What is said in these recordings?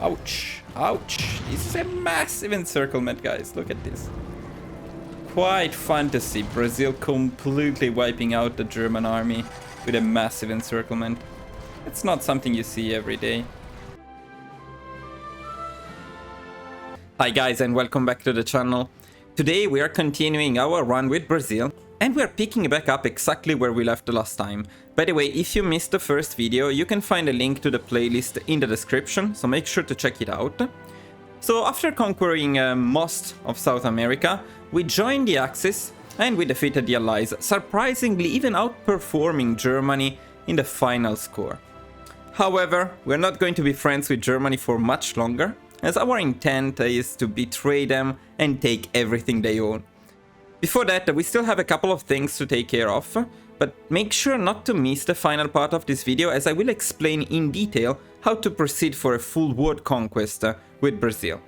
Ouch. Ouch. This is a massive encirclement, guys. Look at this. Quite fun to see. Brazil completely wiping out the German army with a massive encirclement. It's not something you see every day. Hi guys, and welcome back to the channel. Today we are continuing our run with Brazil, and we are picking back up exactly where we left the last time. By the way, if you missed the first video, you can find a link to the playlist in the description, so make sure to check it out. So after conquering most of South America, we joined the Axis and we defeated the Allies, surprisingly even outperforming Germany in the final score. However, we're not going to be friends with Germany for much longer, as our intent is to betray them and take everything they own. Before that, we still have a couple of things to take care of, but make sure not to miss the final part of this video, as I will explain in detail how to proceed for a full world conquest with Brazil.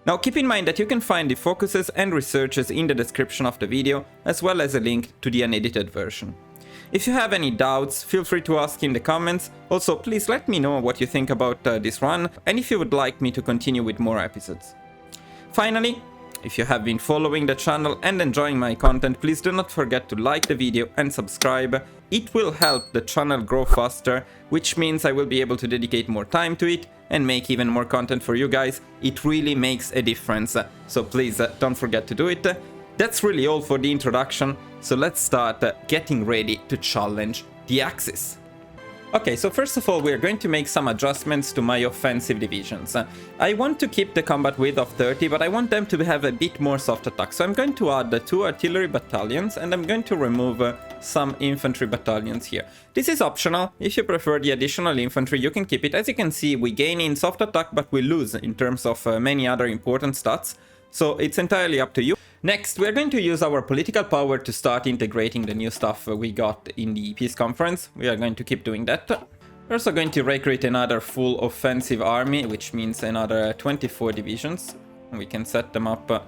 Now keep in mind that you can find the focuses and researches in the description of the video, as well as a link to the unedited version. If you have any doubts, feel free to ask in the comments. Also, please let me know what you think about this run, and if you would like me to continue with more episodes. Finally, if you have been following the channel and enjoying my content, please do not forget to like the video and subscribe. It will help the channel grow faster, which means I will be able to dedicate more time to it and make even more content for you guys. It really makes a difference, so please don't forget to do it. That's really all for the introduction, so let's start getting ready to challenge the Axis. Okay, so first of all, we're going to make some adjustments to my offensive divisions. I want to keep the combat width of 30, but I want them to have a bit more soft attack. So I'm going to add 2 artillery battalions, and I'm going to remove some infantry battalions here. This is optional. If you prefer the additional infantry, you can keep it. As you can see, we gain in soft attack, but we lose in terms of many other important stats. So it's entirely up to you. Next, we're going to use our political power to start integrating the new stuff we got in the peace conference. We are going to keep doing that. We're also going to recruit another full offensive army, which means another 24 divisions. We can set them up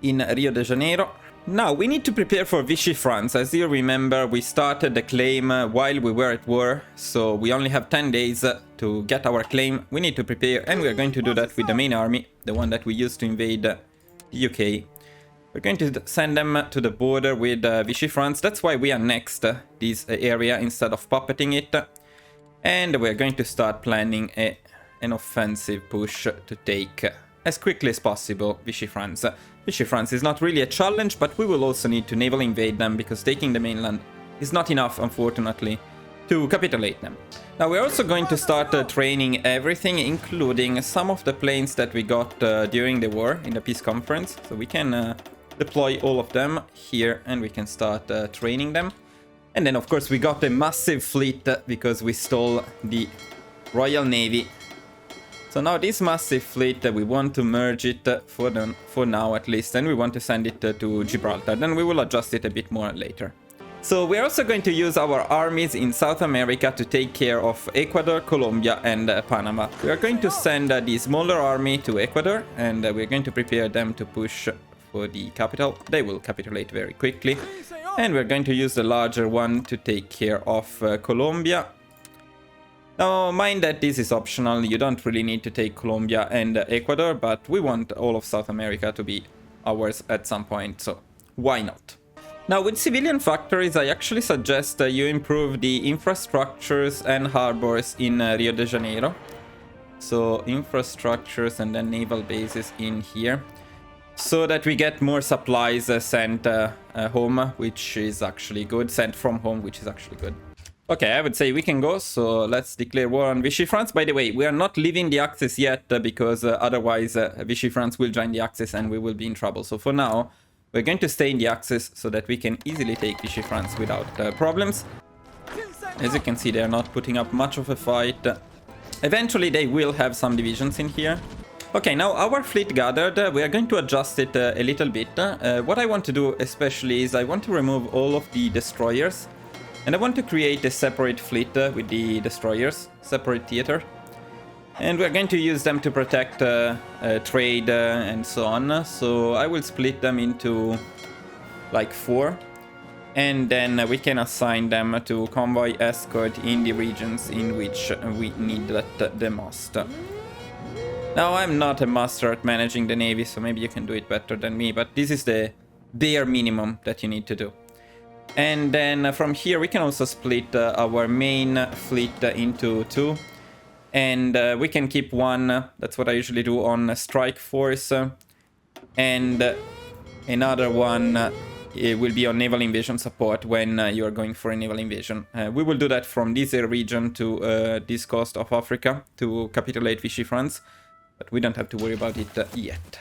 in Rio de Janeiro. Now, we need to prepare for Vichy France. As you remember, we started the claim while we were at war, so we only have 10 days to get our claim. We need to prepare, and we're going to do that with the main army, the one that we used to invade the UK. We're going to send them to the border with Vichy France. That's why we annexed this area instead of puppeting it. And we're going to start planning an offensive push to take as quickly as possible Vichy France. Vichy France is not really a challenge, but we will also need to naval invade them, because taking the mainland is not enough, unfortunately, to capitulate them. Now we're also going to start training everything, including some of the planes that we got during the war in the peace conference. So we can deploy all of them here, and we can start training them. And then of course we got a massive fleet because we stole the Royal Navy. So now this massive fleet, we want to merge it for now at least, and we want to send it to Gibraltar. Then we will adjust it a bit more later. So we're also going to use our armies in South America to take care of Ecuador, Colombia and Panama. We are going to send the smaller army to Ecuador, and we're going to prepare them to push for the capital. They will capitulate very quickly. And we're going to use the larger one to take care of Colombia. Now, mind that this is optional. You don't really need to take Colombia and Ecuador, but we want all of South America to be ours at some point, so why not? Now, with civilian factories, I actually suggest you improve the infrastructures and harbors in Rio de Janeiro. So, infrastructures and then naval bases in here, so that we get more supplies sent home, which is actually good. Sent from home, which is actually good. Okay, I would say we can go, so let's declare war on Vichy France. By the way, we are not leaving the Axis yet, because otherwise Vichy France will join the Axis and we will be in trouble. So for now, we're going to stay in the Axis so that we can easily take Vichy France without problems. As you can see, they're not putting up much of a fight. Eventually, they will have some divisions in here. Okay, now our fleet gathered. We are going to adjust it a little bit. What I want to do especially is I want to remove all of the destroyers. And I want to create a separate fleet with the destroyers, separate theater. And we're going to use them to protect trade and so on. So I will split them into like 4. And then we can assign them to convoy escort in the regions in which we need that the most. Now, I'm not a master at managing the navy, so maybe you can do it better than me, but this is the bare minimum that you need to do. And then from here we can also split our main fleet into two. And we can keep one, that's what I usually do, on strike force. And another one it will be on naval invasion support when you are going for a naval invasion. We will do that from this region to this coast of Africa to capitulate Vichy France. But we don't have to worry about it yet.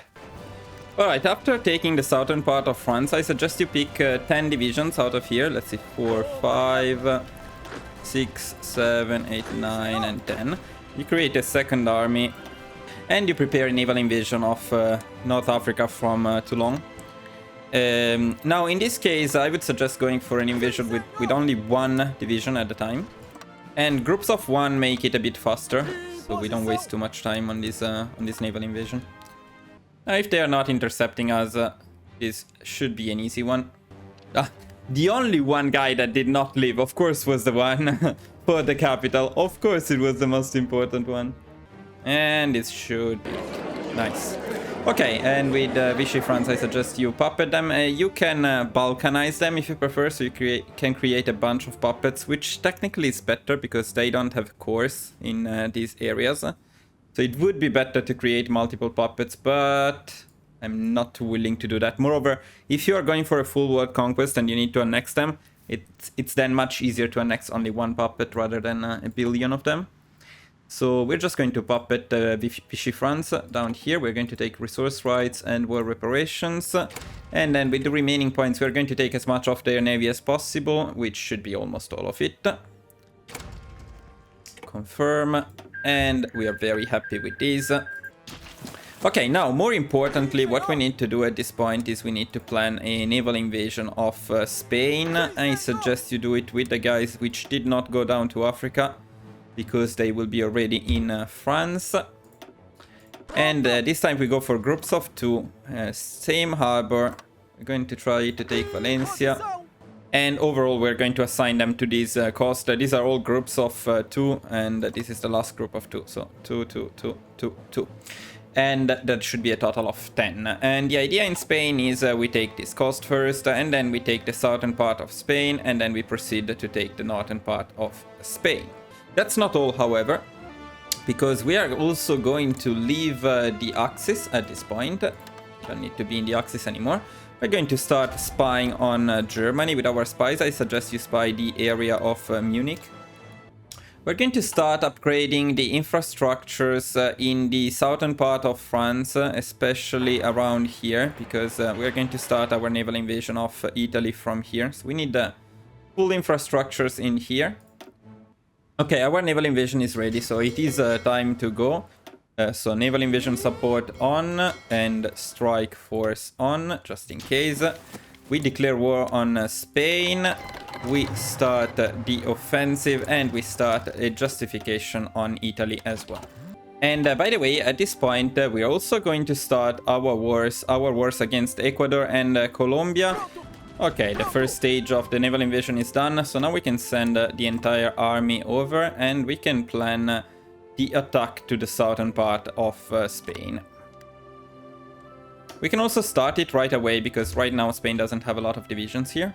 Alright, after taking the southern part of France, I suggest you pick 10 divisions out of here. Let's see, 4, 5, 6, 7, 8, 9, and 10. You create a second army. And you prepare a naval invasion of North Africa from Toulon. Now, in this case, I would suggest going for an invasion with only one division at a time. And groups of one make it a bit faster, so we don't waste too much time on this naval invasion. If they are not intercepting us, this should be an easy one. The only one guy that did not leave, of course, was the one for the capital. Of course, it was the most important one. And it should be nice. Okay, and with Vichy France, I suggest you puppet them. You can balkanize them if you prefer, so you can create a bunch of puppets, which technically is better because they don't have cores in these areas. So it would be better to create multiple puppets, but I'm not willing to do that. Moreover, if you are going for a full world conquest and you need to annex them, it's then much easier to annex only one puppet rather than a billion of them. So we're just going to puppet Vichy France down here. We're going to take resource rights and war reparations. And then with the remaining points, we're going to take as much of their navy as possible, which should be almost all of it. Confirm. And we are very happy with this. Okay, now, more importantly, what we need to do at this point is we need to plan a naval invasion of Spain. I suggest you do it with the guys which did not go down to Africa, because they will be already in France. And this time we go for groups of two. Same harbor. We're going to try to take Valencia. And overall we're going to assign them to this coast. These are all groups of two, and this is the last group of two. So 2, 2, 2, 2, 2. And that should be a total of 10. And the idea in Spain is we take this coast first, and then we take the southern part of Spain, and then we proceed to take the northern part of Spain. That's not all, however, because we are also going to leave the Axis at this point. Don't need to be in the Axis anymore. We're going to start spying on Germany with our spies. I suggest you spy the area of Munich. We're going to start upgrading the infrastructures in the southern part of France, especially around here, because we're going to start our naval invasion of Italy from here. So we need the full infrastructures in here. Okay, our naval invasion is ready, so it is time to go. So naval invasion support on and strike force on, just in case. We declare war on Spain. We start the offensive, and we start a justification on Italy as well. And by the way, at this point, we're also going to start our wars against Ecuador and Colombia. Okay, the first stage of the naval invasion is done, so now we can send the entire army over, and we can plan the attack to the southern part of Spain. We can also start it right away, because right now Spain doesn't have a lot of divisions here.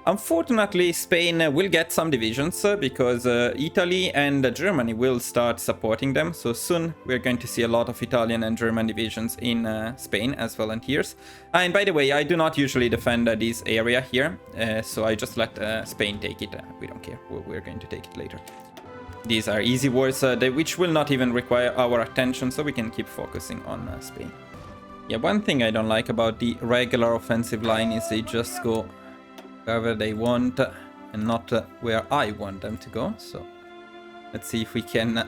Unfortunately, Spain will get some divisions because Italy and Germany will start supporting them. So soon we're going to see a lot of Italian and German divisions in Spain as volunteers. And by the way, I do not usually defend this area here, so I just let Spain take it. We don't care. We're going to take it later. These are easy wars which will not even require our attention, so we can keep focusing on Spain. Yeah, one thing I don't like about the regular offensive line is they just go wherever they want and not where I want them to go. So let's see if we can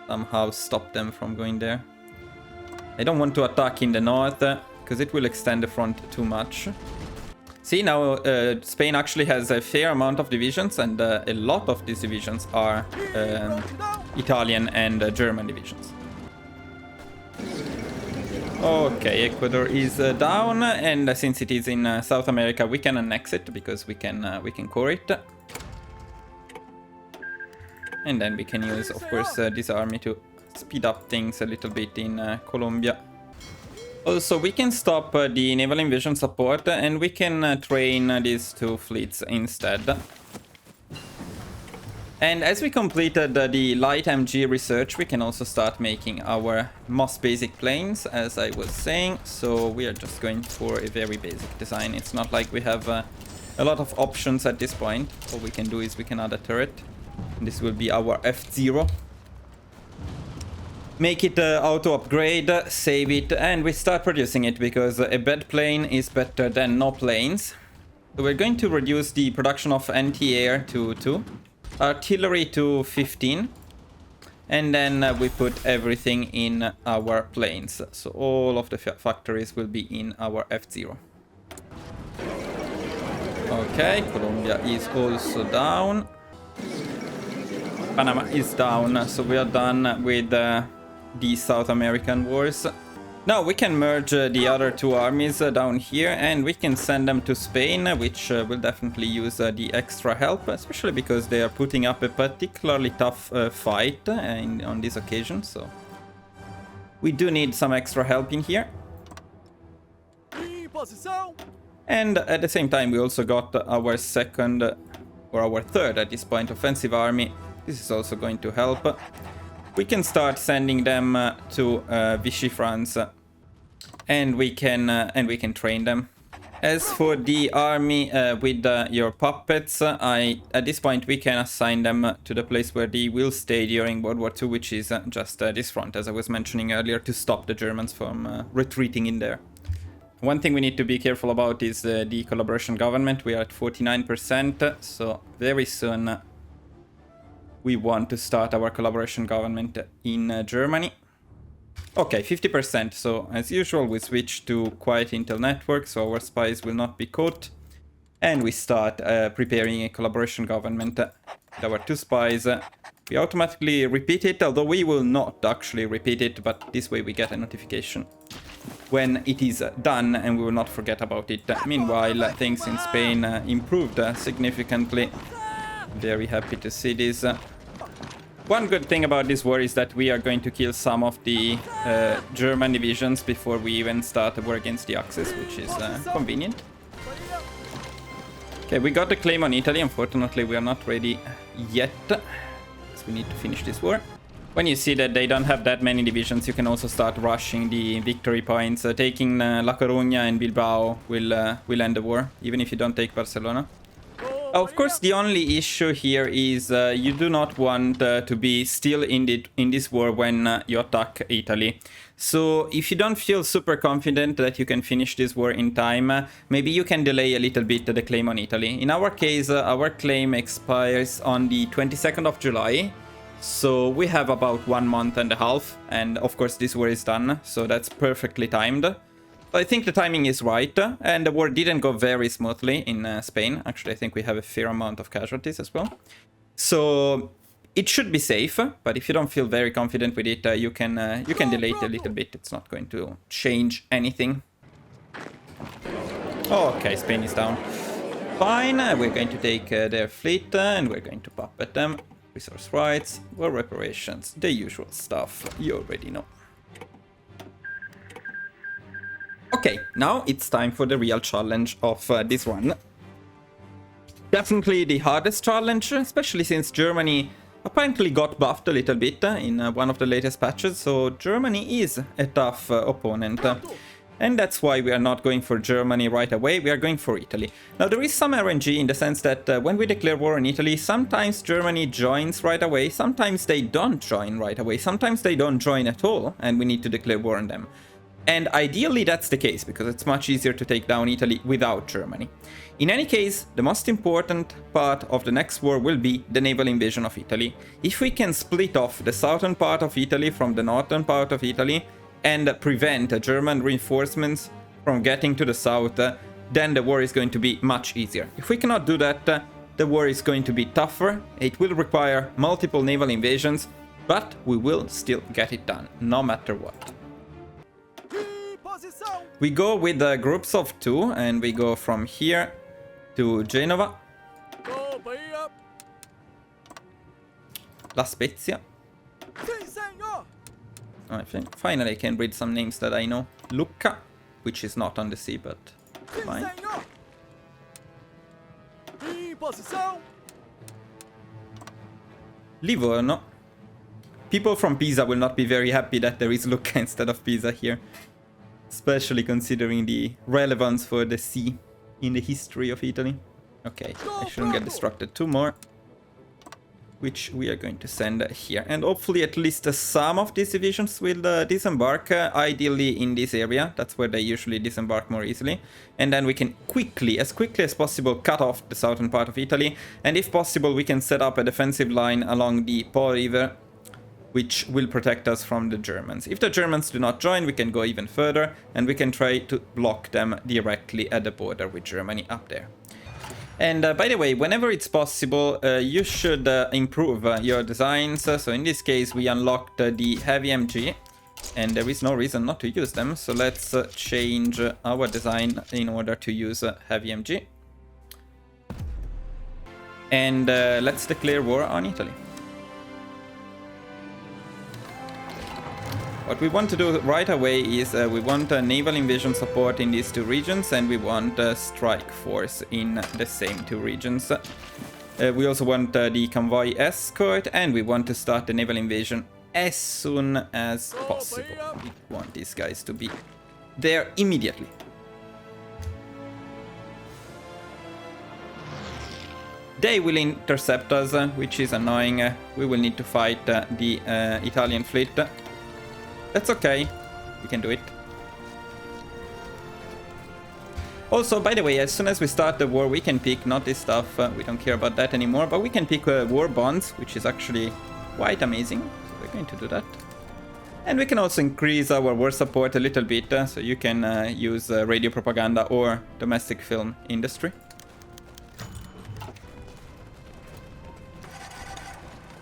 somehow stop them from going there. I don't want to attack in the north because it will extend the front too much. See, now Spain actually has a fair amount of divisions, and a lot of these divisions are Italian and German divisions. Okay, Ecuador is down, and since it is in South America, we can annex it because we can core it, and then we can use, of course, this army to speed up things a little bit in Colombia. Also, we can stop the naval invasion support, and we can train these two fleets instead. And as we completed the light MG research, we can also start making our most basic planes, as I was saying. So we are just going for a very basic design. It's not like we have a lot of options at this point. All we can do is we can add a turret. And this will be our F0. Make it auto upgrade, save it, and we start producing it, because a bad plane is better than no planes. So we're going to reduce the production of anti-air to 2. Artillery to 15, and then we put everything in our planes. So all of the factories will be in our F0. Okay, Colombia is also down. Panama is down, so we are done with the South American wars. Now we can merge the other two armies down here, and we can send them to Spain, which will definitely use the extra help, especially because they are putting up a particularly tough fight on this occasion. So we do need some extra help in here. And at the same time, we also got our second, or our third at this point, offensive army. This is also going to help. We can start sending them to Vichy France, and we can train them. As for the army with your puppets, at this point we can assign them to the place where they will stay during World War II, which is just this front, as I was mentioning earlier, to stop the Germans from retreating in there. One thing we need to be careful about is the collaboration government. We are at 49%, so very soon we want to start our collaboration government in Germany. Okay, 50%. So as usual, we switch to quiet intel network, so our spies will not be caught. And we start preparing a collaboration government with our two spies. We automatically repeat it, although we will not actually repeat it, but this way we get a notification when it is done, and we will not forget about it. Meanwhile, things in Spain improved significantly. Very happy to see this. One good thing about this war is that we are going to kill some of the German divisions before we even start the war against the Axis, which is convenient. Okay, we got the claim on Italy. Unfortunately, we are not ready yet, so we need to finish this war. When you see that they don't have that many divisions, you can also start rushing the victory points. Taking La Coruña and Bilbao will end the war, even if you don't take Barcelona. Of course, the only issue here is you do not want to be still in this war when you attack Italy. So if you don't feel super confident that you can finish this war in time, maybe you can delay a little bit the claim on Italy. In our case, our claim expires on the 22nd of July. So we have about 1 month and a half. And of course, this war is done. So that's perfectly timed. I think the timing is right, and the war didn't go very smoothly in Spain. Actually, I think we have a fair amount of casualties as well. So it should be safe, but if you don't feel very confident with it, you can delay it a little bit. It's not going to change anything. Okay, Spain is down. Fine, we're going to take their fleet, and we're going to puppet them. Resource rights, war reparations, the usual stuff. You already know. Okay, now it's time for the real challenge of this one. Definitely the hardest challenge, especially since Germany apparently got buffed a little bit in one of the latest patches, so Germany is a tough opponent. And that's why we are not going for Germany right away, we are going for Italy. Now there is some RNG in the sense that when we declare war on Italy, sometimes Germany joins right away, sometimes they don't join right away, sometimes they don't join at all, and we need to declare war on them. And ideally that's the case, because it's much easier to take down Italy without Germany. In any case, the most important part of the next war will be the naval invasion of Italy. If we can split off the southern part of Italy from the northern part of Italy and prevent German reinforcements from getting to the south, then the war is going to be much easier. If we cannot do that, the war is going to be tougher. It will require multiple naval invasions, but we will still get it done, no matter what. We go with groups of 2 and we go from here to Genova. La Spezia. I think finally I can read some names that I know. Lucca, which is not on the sea, but fine. Livorno. People from Pisa will not be very happy that there is Lucca instead of Pisa here. Especially considering the relevance for the sea in the history of Italy. Okay, I shouldn't get distracted. 2 more. Which we are going to send here. And hopefully at least some of these divisions will disembark, ideally in this area. That's where they usually disembark more easily. And then we can quickly as possible, cut off the southern part of Italy. And if possible, we can set up a defensive line along the Po River, which will protect us from the Germans. If the Germans do not join, we can go even further, and we can try to block them directly at the border with Germany up there. And by the way, whenever it's possible, you should improve your designs. So in this case, we unlocked the heavy MG, and there is no reason not to use them. So let's change our design in order to use heavy MG. And let's declare war on Italy. What we want to do right away is we want naval invasion support in these 2 regions, and we want strike force in the same 2 regions. We also want the convoy escort, and we want to start the naval invasion as soon as possible. We want these guys to be there immediately. They will intercept us, which is annoying. We will need to fight the Italian fleet. That's okay, we can do it. Also, by the way, as soon as we start the war, we can pick, not this stuff, we don't care about that anymore, but we can pick war bonds, which is actually quite amazing. So we're going to do that. And we can also increase our war support a little bit, so you can use radio propaganda or domestic film industry.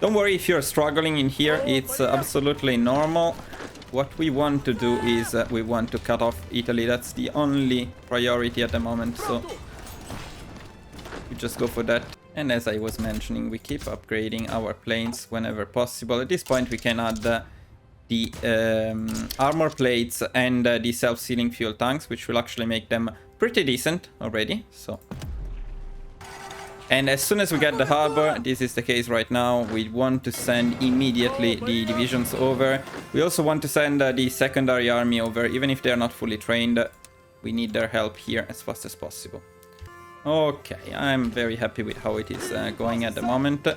Don't worry if you're struggling in here, it's absolutely normal. What we want to do is we want to cut off Italy. That's the only priority at the moment, so we just go for that. And as I was mentioning, we keep upgrading our planes whenever possible. At this point we can add the armor plates and the self-sealing fuel tanks, which will actually make them pretty decent already. So, and as soon as we get the harbor, this is the case right now, we want to send immediately the divisions over. We also want to send the secondary army over, even if they are not fully trained. We need their help here as fast as possible. Okay, I'm very happy with how it is going at the moment.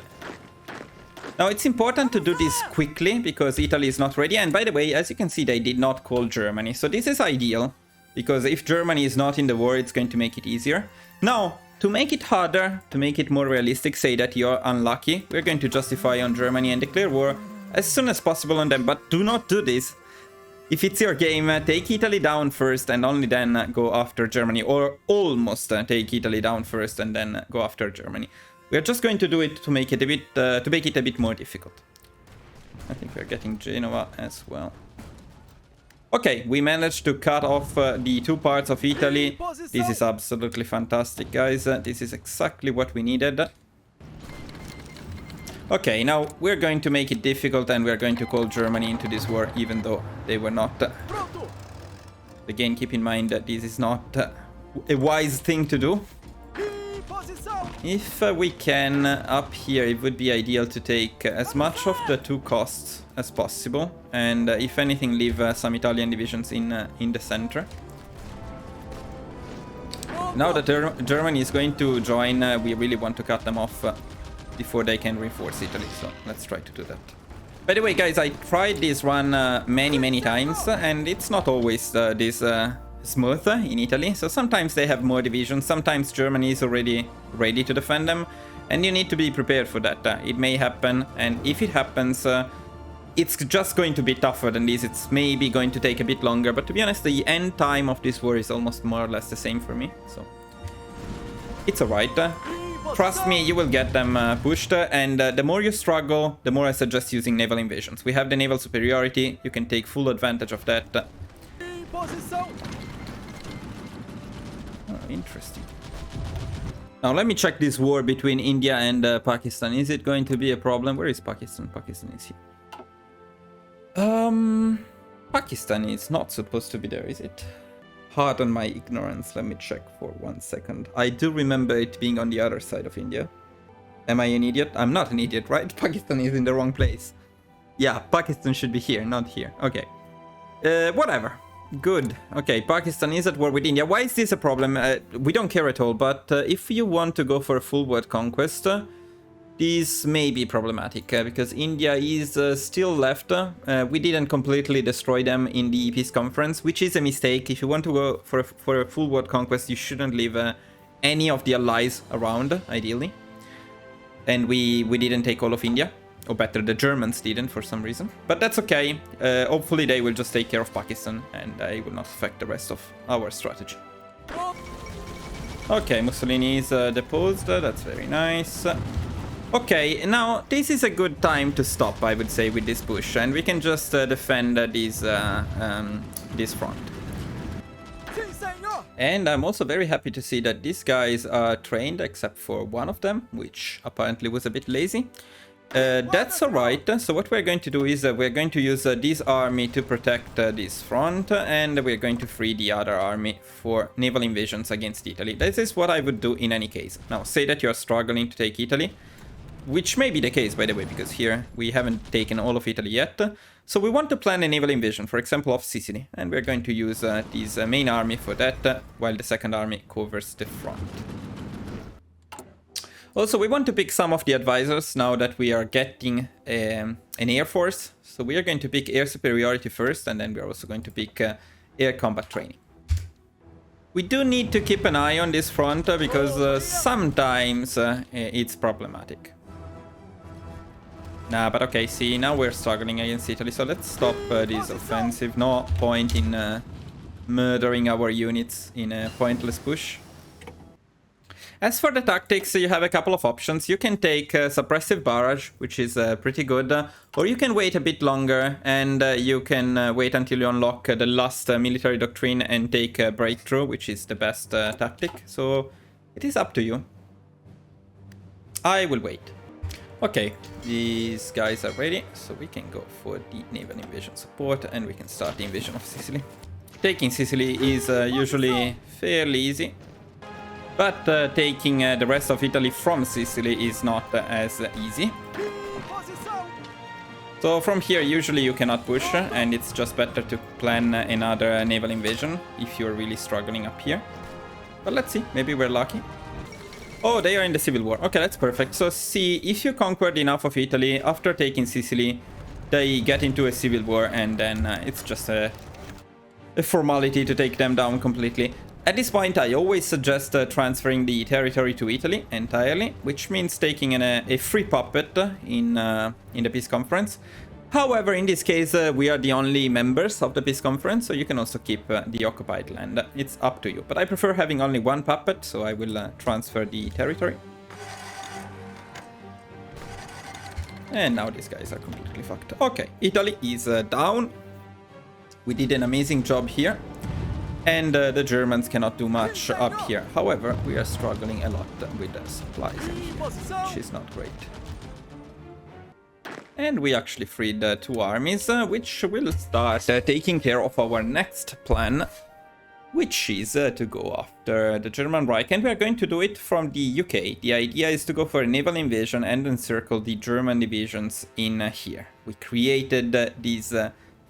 Now, it's important to do this quickly because Italy is not ready. And by the way, as you can see, they did not call Germany. So this is ideal because if Germany is not in the war, it's going to make it easier. Now, to make it harder, to make it more realistic, say that you're unlucky, we're going to justify on Germany and declare war as soon as possible on them. But do not do this. If it's your game, take Italy down first and only then go after Germany. Or almost take Italy down first and then go after Germany. We're just going to do it to make it a bit more difficult. I think we're getting Genoa as well. Okay, we managed to cut off the 2 parts of Italy. This is absolutely fantastic, guys. This is exactly what we needed. Okay, now we're going to make it difficult and we're going to call Germany into this war, even though they were not. Again, keep in mind that this is not a wise thing to do. If we can, up here, it would be ideal to take as much of the 2 costs as possible. And if anything, leave some Italian divisions in the center. Now that Germany is going to join, we really want to cut them off before they can reinforce Italy. So let's try to do that. By the way, guys, I tried this run many times, and it's not always this smooth in Italy. So sometimes they have more divisions, sometimes Germany is already ready to defend them, and you need to be prepared for that. It may happen, and if it happens, it's just going to be tougher than this. It's maybe going to take a bit longer, but to be honest, the end time of this war is almost more or less the same for me, so it's alright. Trust me, you will get them pushed, and the more you struggle, the more I suggest using naval invasions. We have the naval superiority, you can take full advantage of that. Interesting. Now let me check this war between India and Pakistan. Is it going to be a problem? Where is Pakistan? Pakistan is here. Pakistan is not supposed to be there, is it? Pardon my ignorance. Let me check for 1 second. I do remember it being on the other side of India. Am I an idiot? I'm not an idiot, right? Pakistan is in the wrong place. Yeah, Pakistan should be here, not here. Okay. Whatever. Good. Okay, Pakistan is at war with India. Why is this a problem? We don't care at all, but if you want to go for a full world conquest, this may be problematic because India is still left. We didn't completely destroy them in the peace conference, which is a mistake. If you want to go for a full world conquest, you shouldn't leave any of the allies around, ideally. And we didn't take all of India. Or better, the Germans didn't for some reason. But that's okay. Hopefully they will just take care of Pakistan and they will not affect the rest of our strategy. Okay, Mussolini is deposed. That's very nice. Okay, now this is a good time to stop, I would say, with this push. And we can just defend this front. And I'm also very happy to see that these guys are trained, except for one of them, which apparently was a bit lazy. That's alright. So what we're going to do is we're going to use this army to protect this front, and we're going to free the other army for naval invasions against Italy. This is what I would do in any case. Now, say that you're struggling to take Italy, which may be the case, by the way, because here we haven't taken all of Italy yet. So we want to plan a naval invasion, for example, of Sicily, and we're going to use this main army for that, while the second army covers the front. Also, we want to pick some of the advisors now that we are getting an air force. So we are going to pick air superiority first, and then we're also going to pick air combat training. We do need to keep an eye on this front because sometimes it's problematic. Nah, but okay, see, now we're struggling against Italy, so let's stop this offensive. No point in murdering our units in a pointless push. As for the tactics, you have a couple of options. You can take suppressive barrage, which is pretty good, or you can wait a bit longer and you can wait until you unlock the last military doctrine and take breakthrough, which is the best tactic. So it is up to you. I will wait. Okay, these guys are ready, so we can go for the naval invasion support and we can start the invasion of Sicily. Taking Sicily is usually fairly easy. But taking the rest of Italy from Sicily is not as easy. So from here, usually you cannot push, and it's just better to plan another naval invasion if you're really struggling up here. But let's see, maybe we're lucky. Oh, they are in the civil war. Okay, that's perfect. So see, if you conquered enough of Italy, after taking Sicily, they get into a civil war, and then it's just a formality to take them down completely. At this point, I always suggest transferring the territory to Italy entirely, which means taking a free puppet in the peace conference. However, in this case, we are the only members of the peace conference, so you can also keep the occupied land. It's up to you. But I prefer having only one puppet, so I will transfer the territory. And now these guys are completely fucked. Okay, Italy is down. We did an amazing job here. And the Germans cannot do much up here. However, we are struggling a lot with the supplies in here, which is not great. And we actually freed 2 armies, which will start taking care of our next plan, which is to go after the German Reich. And we are going to do it from the UK. The idea is to go for a naval invasion and encircle the German divisions in here. We created this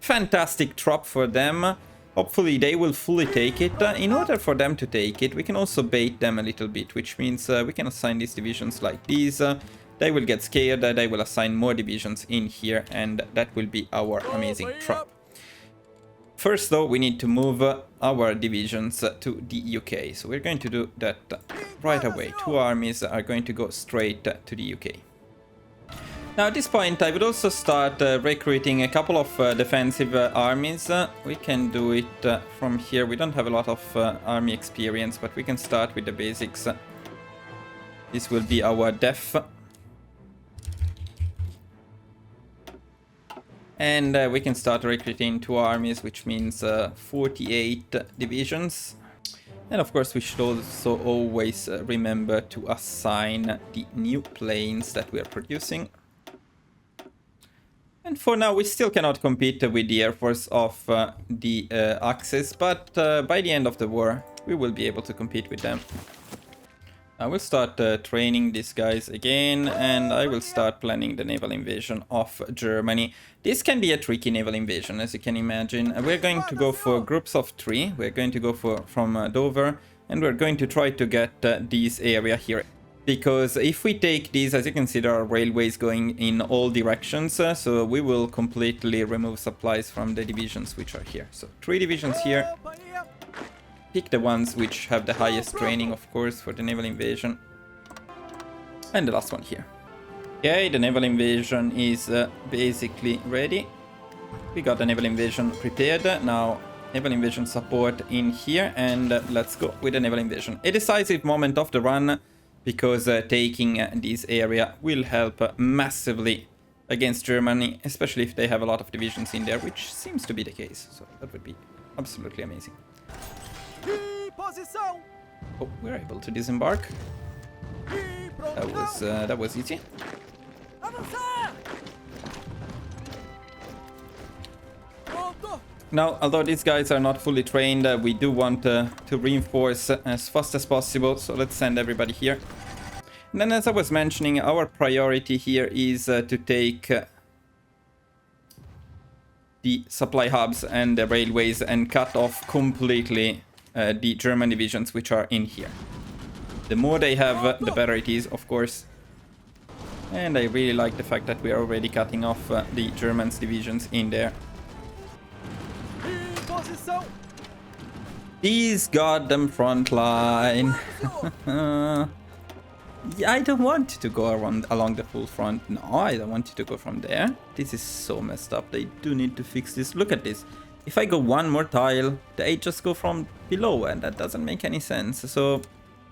fantastic trap for them. Hopefully they will fully take it. In order for them to take it, we can also bait them a little bit, which means we can assign these divisions like these. They will get scared, they will assign more divisions in here, and that will be our amazing trap. First though, we need to move our divisions to the UK. So we're going to do that right away. 2 armies are going to go straight to the UK. Now at this point I would also start recruiting a couple of defensive armies. We can do it from here. We don't have a lot of army experience, but we can start with the basics. This will be our def. And we can start recruiting 2 armies, which means 48 divisions. And of course we should also always remember to assign the new planes that we are producing. And for now we still cannot compete with the Air Force of the Axis, but by the end of the war we will be able to compete with them. I will start training these guys again, and I will start planning the naval invasion of Germany. This can be a tricky naval invasion, as you can imagine. We're going to go for groups of 3. We're going to go from Dover, and we're going to try to get this area here. Because if we take these, as you can see, there are railways going in all directions, so we will completely remove supplies from the divisions which are here. So 3 divisions here. Pick the ones which have the highest training, of course, for the naval invasion. And the last one here. Okay, the naval invasion is basically ready. We got the naval invasion prepared. Now, naval invasion support in here, and let's go with the naval invasion. A decisive moment of the run, because taking this area will help massively against Germany, especially if they have a lot of divisions in there, which seems to be the case. So that would be absolutely amazing. Oh, we're able to disembark. That was easy. Now, although these guys are not fully trained, we do want to reinforce as fast as possible, so let's send everybody here. And then, as I was mentioning, our priority here is to take the supply hubs and the railways and cut off completely the German divisions which are in here. The more they have, the better it is, of course. And I really like the fact that we are already cutting off the Germans' divisions in there. These goddamn front line. Yeah, I don't want to go along the full front. No, I don't want you to go from there. This is so messed up. They do need to fix this. Look at this. If I go one more tile, they just go from below, and that doesn't make any sense. So,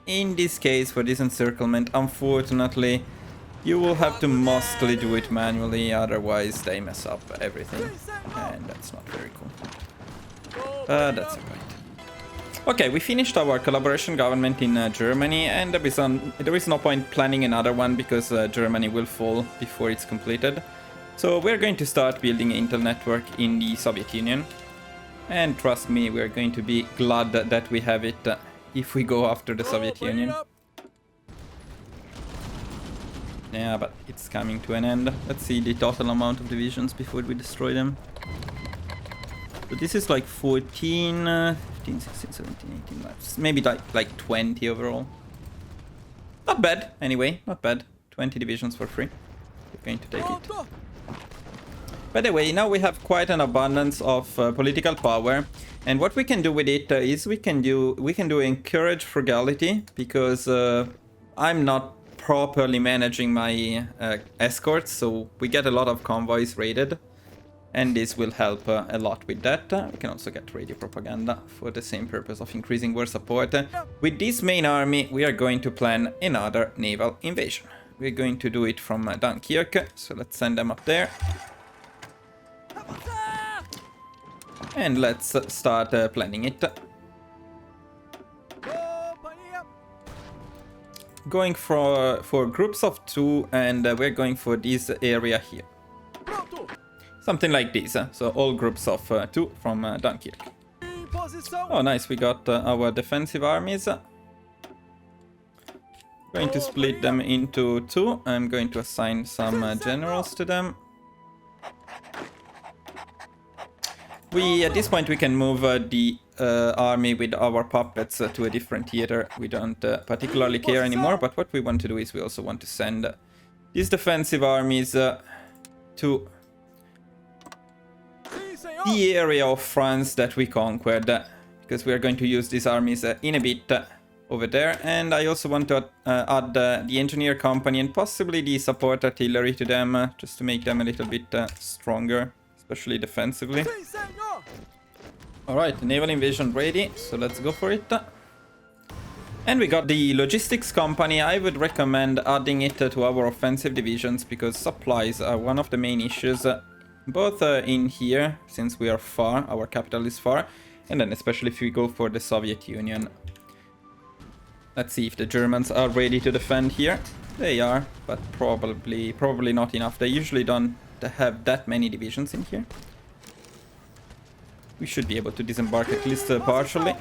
in this case, for this encirclement, unfortunately, you will have to mostly do it manually, otherwise they mess up everything. And that's not very cool. That's alright. Okay, we finished our collaboration government in Germany, and there is no point planning another one, because Germany will fall before it's completed. So we're going to start building an Intel network in the Soviet Union. And trust me, we're going to be glad that we have it if we go after the Soviet Union. Yeah, but it's coming to an end. Let's see the total amount of divisions before we destroy them. So this is like 14, 15, 16, 17, 18, maybe like 20 overall. Not bad, anyway, not bad. 20 divisions for free. We're going to take it. By the way, now we have quite an abundance of political power, and what we can do with it is we can do encourage frugality, because I'm not properly managing my escorts, so we get a lot of convoys raided, and this will help a lot with that. We can also get radio propaganda for the same purpose of increasing war support. With this main army, we are going to plan another naval invasion. We're going to do it from Dunkirk, so let's send them up there. And let's start planning it. Going for groups of 2, and we're going for this area here. Something like this, so all groups of 2 from Dunkirk. Oh nice, we got our defensive armies. Going to split them into 2. I'm going to assign some generals to them. At this point we can move the army with our puppets to a different theater. We don't particularly care anymore, but what we want to do is we also want to send these defensive armies to the area of France that we conquered, because we are going to use these armies in a bit over there. And I also want to add the engineer company and possibly the support artillery to them, just to make them a little bit stronger, especially defensively. Alright, naval invasion ready, so let's go for it. And we got the logistics company. I would recommend adding it to our offensive divisions, because supplies are one of the main issues, both in here, since we are far, our capital is far, and then especially if we go for the Soviet Union. Let's see if the Germans are ready to defend here. They are, but probably not enough. They usually don't have that many divisions in here. We should be able to disembark at least partially.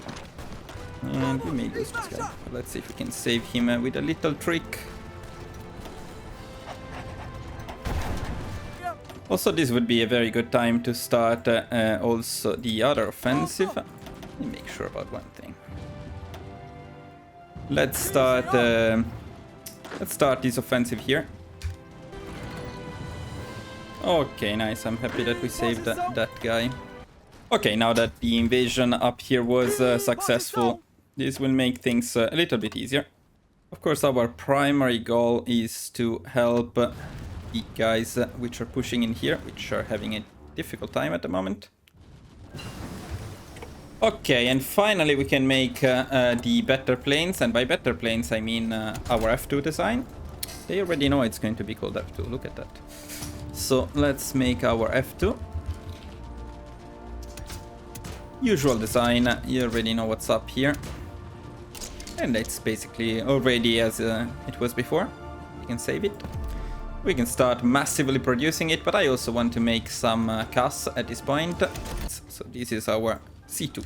And we may lose this guy. But let's see if we can save him with a little trick. Also, this would be a very good time to start also the other offensive. Let me make sure about one thing. Let's start this offensive here. Okay, nice. I'm happy that we saved that guy. Okay, now that the invasion up here was successful, this will make things a little bit easier. Of course, our primary goal is to help the guys which are pushing in here, which are having a difficult time at the moment. Okay, and finally we can make the better planes, and by better planes I mean our F2 design. They already know it's going to be called F2, look at that. So let's make our F2. Usual design, you already know what's up here. And it's basically already as it was before. We can save it. We can start massively producing it, but I also want to make some CAS at this point. So this is our C2.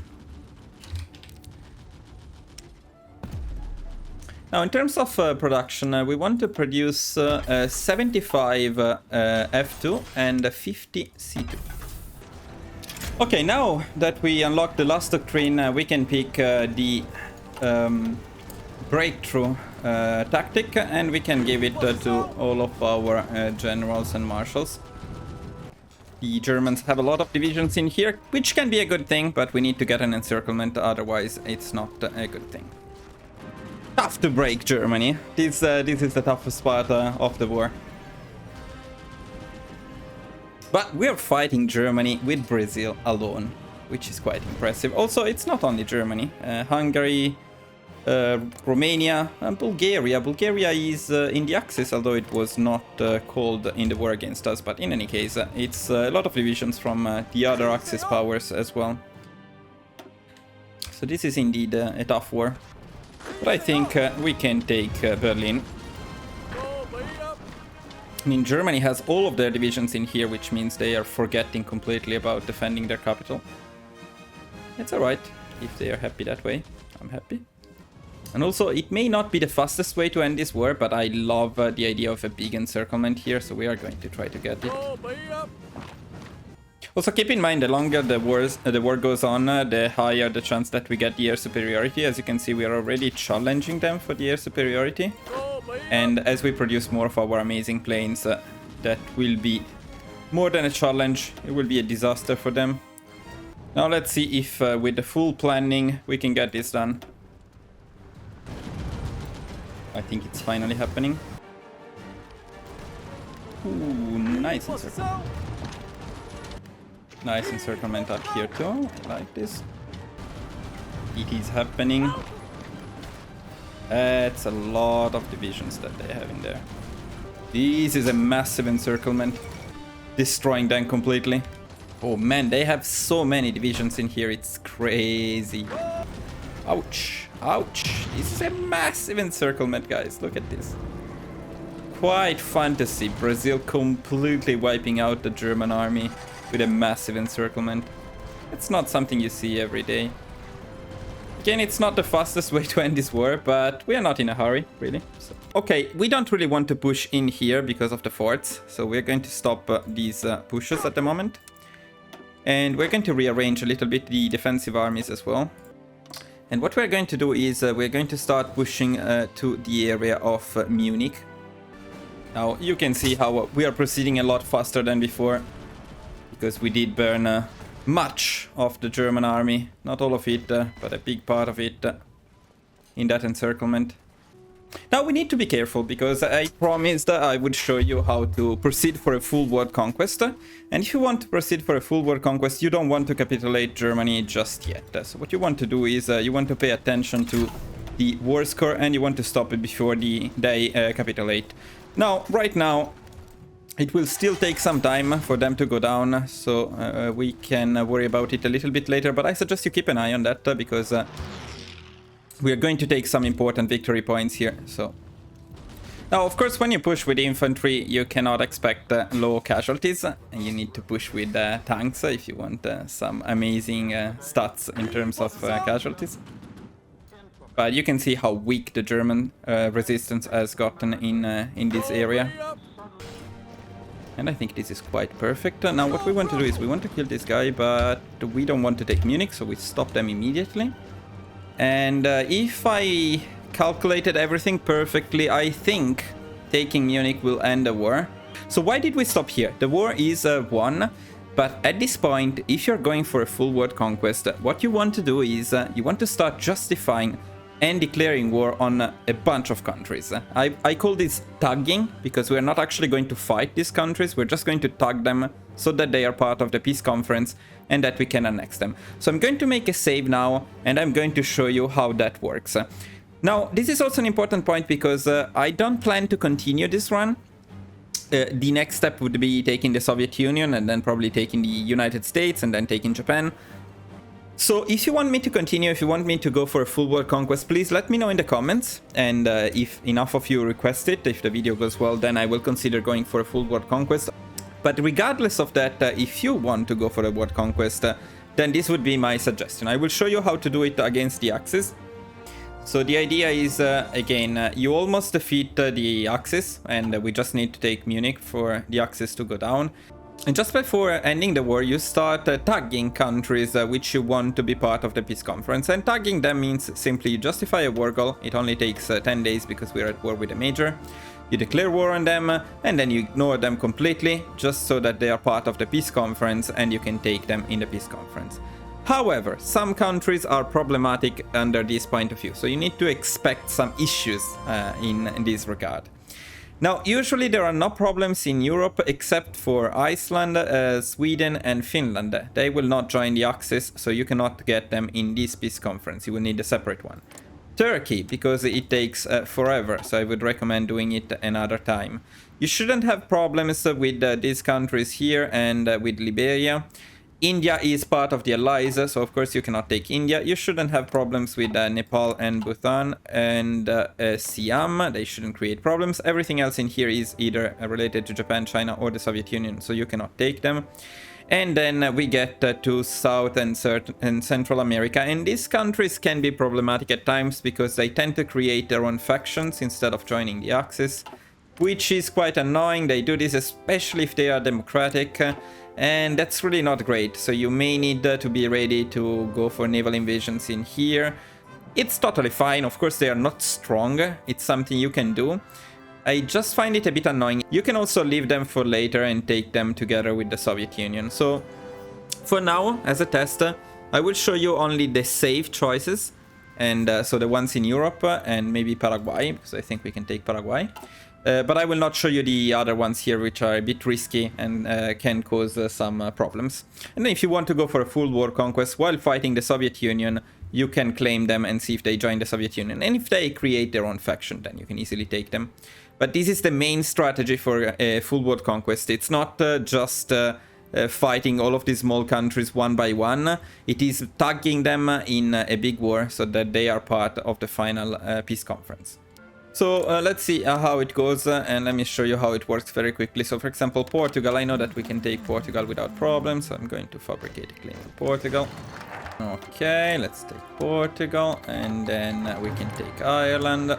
Now in terms of production, we want to produce 75 F2 and 50 C2. Okay, now that we unlock the last doctrine, we can pick the breakthrough tactic, and we can give it to all of our generals and marshals. The Germans have a lot of divisions in here, which can be a good thing, but we need to get an encirclement, otherwise it's not a good thing. Tough to break Germany. This is the toughest part of the war. But we're fighting Germany with Brazil alone, which is quite impressive. Also, it's not only Germany. Hungary, Romania, and Bulgaria. Bulgaria is in the Axis, although it was not called in the war against us. But in any case, it's a lot of divisions from the other Axis powers as well. So this is indeed a tough war. But I think we can take Berlin. I mean, Germany has all of their divisions in here, which means they are forgetting completely about defending their capital. It's alright, if they are happy that way. I'm happy. And also, it may not be the fastest way to end this war, but I love the idea of a big encirclement here, so we are going to try to get it. Also, keep in mind, the longer the war goes on, the higher the chance that we get the air superiority. As you can see, we are already challenging them for the air superiority. And as we produce more of our amazing planes, that will be more than a challenge. It will be a disaster for them. Now let's see if with the full planning we can get this done. I think it's finally happening. Ooh, nice encirclement. Nice encirclement up here too. I like this. It is happening. It's a lot of divisions that they have in there. This is a massive encirclement, destroying them completely. Oh man, they have so many divisions in here, it's crazy. Ouch, ouch. This is a massive encirclement, guys. Look at this. Quite fantasy. Brazil completely wiping out the German army with a massive encirclement. It's not something you see every day. Again, it's not the fastest way to end this war, but we are not in a hurry, really. So, okay, we don't really want to push in here because of the forts, so we're going to stop these pushes at the moment. And we're going to rearrange a little bit the defensive armies as well. And what we're going to do is we're going to start pushing to the area of Munich. Now, you can see how we are proceeding a lot faster than before, because we did burn much of the German army, not all of it, but a big part of it in that encirclement. Now we need to be careful, because I promised I would show you how to proceed for a full world conquest. And if you want to proceed for a full world conquest, you don't want to capitulate Germany just yet. So what you want to do is you want to pay attention to the war score, and you want to stop it before they capitulate. Now, right now, it will still take some time for them to go down, so we can worry about it a little bit later, but I suggest you keep an eye on that, because we're going to take some important victory points here. So now, of course, when you push with infantry, you cannot expect low casualties, and you need to push with tanks if you want some amazing stats in terms of casualties. But you can see how weak the German resistance has gotten in this area. And I think this is quite perfect. Now what we want to do is we want to kill this guy, but we don't want to take Munich, so we stop them immediately. And if I calculated everything perfectly, I think taking Munich will end the war. So why did we stop here? The war is won, but at this point, if you're going for a full world conquest, what you want to do is you want to start justifying and declaring war on a bunch of countries. I call this tugging, because we're not actually going to fight these countries, we're just going to tug them so that they are part of the peace conference and that we can annex them. So I'm going to make a save now, and I'm going to show you how that works. Now, this is also an important point, because I don't plan to continue this run. The next step would be taking the Soviet Union, and then probably taking the United States, and then taking Japan. So if you want me to continue, if you want me to go for a full world conquest, please let me know in the comments. And if enough of you request it, if the video goes well, then I will consider going for a full world conquest. But regardless of that, if you want to go for a world conquest, then this would be my suggestion. I will show you how to do it against the Axis. So the idea is, again, you almost defeat the Axis, and we just need to take Munich for the Axis to go down. And just before ending the war, you start tagging countries which you want to be part of the peace conference. And tagging them means simply you justify a war goal. It only takes 10 days because we're at war with a major. You declare war on them, and then you ignore them completely, just so that they are part of the peace conference and you can take them in the peace conference. However, some countries are problematic under this point of view, so you need to expect some issues in this regard. Now, usually there are no problems in Europe except for Iceland, Sweden and Finland. They will not join the Axis, so you cannot get them in this peace conference. You will need a separate one. Turkey, because it takes forever, so I would recommend doing it another time. You shouldn't have problems with these countries here and with Liberia. India is part of the allies, so of course you cannot take India. You shouldn't have problems with Nepal and Bhutan and Siam. They shouldn't create problems. Everything else in here is either related to Japan, China or the Soviet Union, so you cannot take them. And then we get to South and Central America, and these countries can be problematic at times because they tend to create their own factions instead of joining the Axis, which is quite annoying. They do this especially if they are democratic. And that's really not great, so you may need to be ready to go for naval invasions in here. It's totally fine, of course they are not strong, it's something you can do. I just find it a bit annoying. You can also leave them for later and take them together with the Soviet Union. So for now, as a test, I will show you only the safe choices, and so the ones in Europe and maybe Paraguay, because I think we can take Paraguay. But I will not show you the other ones here, which are a bit risky and can cause some problems. And then if you want to go for a full war conquest while fighting the Soviet Union, you can claim them and see if they join the Soviet Union. And if they create their own faction, then you can easily take them. But this is the main strategy for a full war conquest. It's not just fighting all of these small countries one by one. It is tagging them in a big war so that they are part of the final peace conference. So let's see how it goes, and let me show you how it works very quickly. So for example, Portugal, I know that we can take Portugal without problems, so I'm going to fabricate a claim for Portugal. Okay, let's take Portugal, and then we can take Ireland.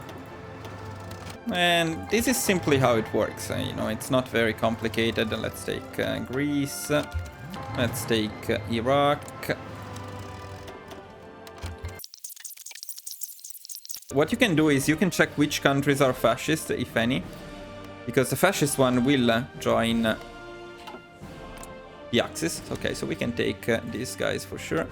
And this is simply how it works, you know, it's not very complicated. Let's take Greece, let's take Iraq. What you can do is you can check which countries are fascist, if any, because the fascist one will join the Axis. Okay, so we can take these guys for sure.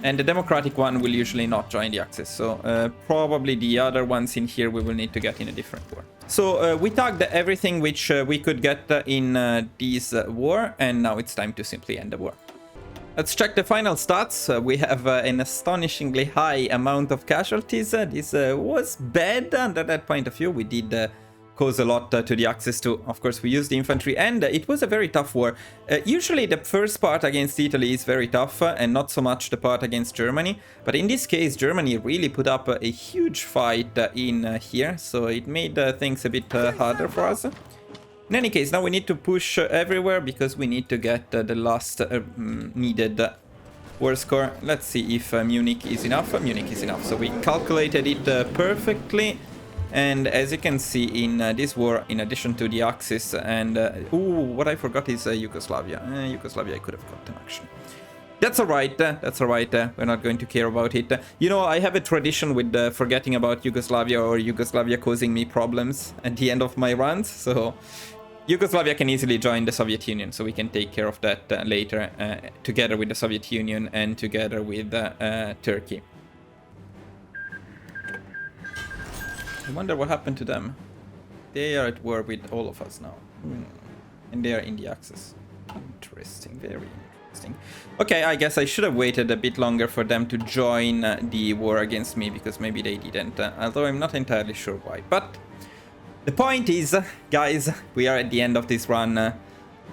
And the democratic one will usually not join the Axis, so probably the other ones in here we will need to get in a different war. So we tagged everything which we could get in this war, and now it's time to simply end the war. Let's check the final stats. We have an astonishingly high amount of casualties. This was bad under that point of view. We did cause a lot to the Axis too. Of course, we used the infantry, and it was a very tough war. Usually the first part against Italy is very tough, and not so much the part against Germany. But in this case, Germany really put up a huge fight in here, so it made things a bit harder for us. In any case, now we need to push everywhere, because we need to get the last needed war score. Let's see if Munich is enough. Munich is enough, so we calculated it perfectly. And as you can see in this war, in addition to the Axis and... what I forgot is Yugoslavia. Yugoslavia I could have gotten, actually. That's alright, that's alright. We're not going to care about it. You know, I have a tradition with forgetting about Yugoslavia, or Yugoslavia causing me problems at the end of my runs, so... Yugoslavia can easily join the Soviet Union, so we can take care of that later, together with the Soviet Union and together with Turkey. I wonder what happened to them. They are at war with all of us now. And they are in the Axis. Interesting, very interesting. Okay, I guess I should have waited a bit longer for them to join the war against me, because maybe they didn't. Although I'm not entirely sure why. But the point is, guys, we are at the end of this run.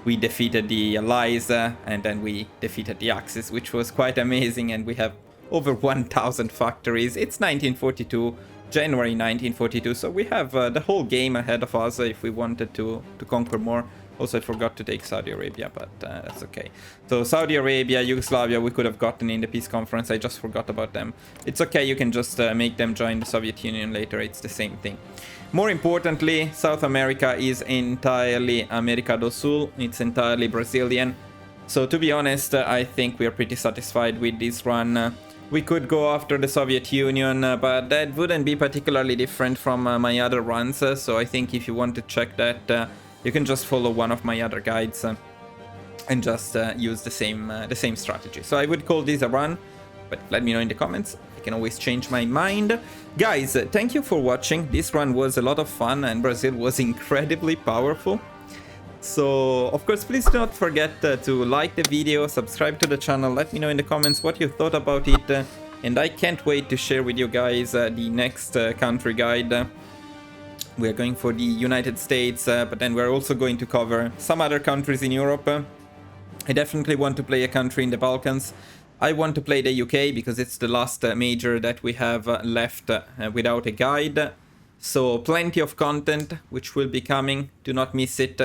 We defeated the Allies, and then we defeated the Axis, which was quite amazing. And we have over 1,000 factories. It's 1942. January 1942, so we have the whole game ahead of us if we wanted to conquer more. Also, I forgot to take Saudi Arabia, but that's okay. So Saudi Arabia, Yugoslavia, we could have gotten in the peace conference. I just forgot about them. It's okay, you can just make them join the Soviet Union later. It's the same thing. More importantly, South America is entirely América do Sul. It's entirely Brazilian. So to be honest, I think we are pretty satisfied with this run. We could go after the Soviet Union, but that wouldn't be particularly different from my other runs. So I think if you want to check that, you can just follow one of my other guides and just use the same strategy. So I would call this a run, but let me know in the comments. I can always change my mind. Guys, thank you for watching. This run was a lot of fun, and Brazil was incredibly powerful. So, of course, please do not forget to like the video, subscribe to the channel, let me know in the comments what you thought about it, and I can't wait to share with you guys the next country guide. We're going for the United States, but then we're also going to cover some other countries in Europe. I definitely want to play a country in the Balkans. I want to play the UK because it's the last major that we have left without a guide. So, plenty of content which will be coming, do not miss it.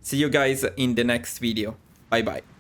See you guys in the next video. Bye bye.